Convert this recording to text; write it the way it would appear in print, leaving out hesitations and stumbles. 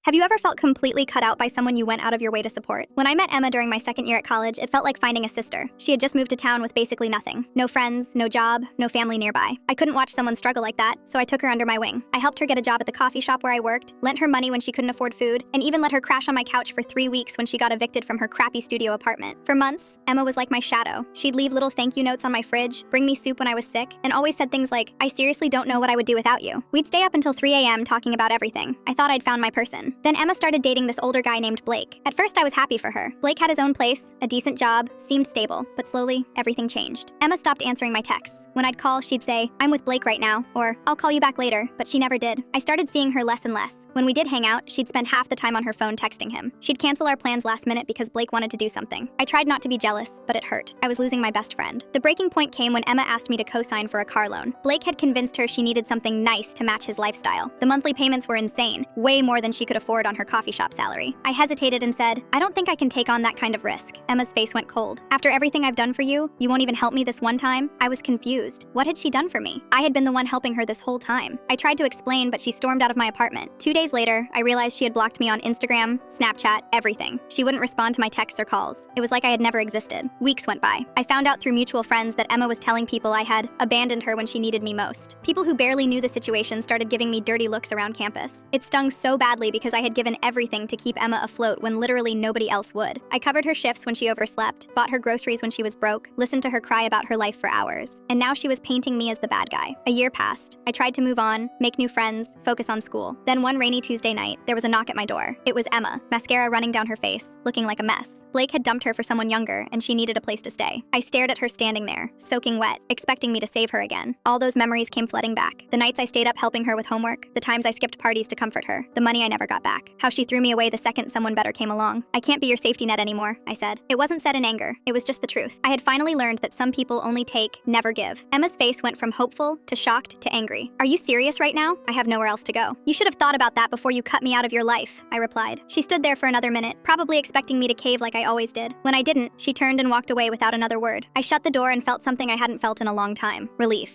Have you ever felt completely cut out by someone you went out of your way to support? When I met Emma during my second year at college, it felt like finding a sister. She had just moved to town with basically nothing. No friends, no job, no family nearby. I couldn't watch someone struggle like that, so I took her under my wing. I helped her get a job at the coffee shop where I worked, lent her money when she couldn't afford food, and even let her crash on my couch for 3 weeks when she got evicted from her crappy studio apartment. For months, Emma was like my shadow. She'd leave little thank you notes on my fridge, bring me soup when I was sick, and always said things like, "I seriously don't know what I would do without you." We'd stay up until 3 a.m. talking about everything. I thought I'd found my person. Then Emma started dating this older guy named Blake. At first, I was happy for her. Blake had his own place, a decent job, seemed stable, but slowly, everything changed. Emma stopped answering my texts. When I'd call, she'd say, "I'm with Blake right now," or "I'll call you back later," but she never did. I started seeing her less and less. When we did hang out, she'd spend half the time on her phone texting him. She'd cancel our plans last minute because Blake wanted to do something. I tried not to be jealous, but it hurt. I was losing my best friend. The breaking point came when Emma asked me to co-sign for a car loan. Blake had convinced her she needed something nice to match his lifestyle. The monthly payments were insane, way more than she could afford on her coffee shop salary. I hesitated and said, "I don't think I can take on that kind of risk." Emma's face went cold. "After everything I've done for you, you won't even help me this one time?" I was confused. What had she done for me? I had been the one helping her this whole time. I tried to explain, but she stormed out of my apartment. 2 days later, I realized she had blocked me on Instagram, Snapchat, everything. She wouldn't respond to my texts or calls. It was like I had never existed. Weeks went by. I found out through mutual friends that Emma was telling people I had abandoned her when she needed me most. People who barely knew the situation started giving me dirty looks around campus. It stung so badly because I had given everything to keep Emma afloat when literally nobody else would. I covered her shifts when she overslept, bought her groceries when she was broke, listened to her cry about her life for hours. And now she was painting me as the bad guy. A year passed. I tried to move on, make new friends, focus on school. Then one rainy Tuesday night, there was a knock at my door. It was Emma, mascara running down her face, looking like a mess. Blake had dumped her for someone younger, and she needed a place to stay. I stared at her standing there, soaking wet, expecting me to save her again. All those memories came flooding back. The nights I stayed up helping her with homework, the times I skipped parties to comfort her, the money I never got back, how she threw me away the second someone better came along. "I can't be your safety net anymore," I said. It wasn't said in anger. It was just the truth. I had finally learned that some people only take, never give. Emma's face went from hopeful to shocked to angry. "Are you serious right now? I have nowhere else to go." "You should have thought about that before you cut me out of your life," I replied. She stood there for another minute, probably expecting me to cave like I always did. When I didn't, she turned and walked away without another word. I shut the door and felt something I hadn't felt in a long time: relief.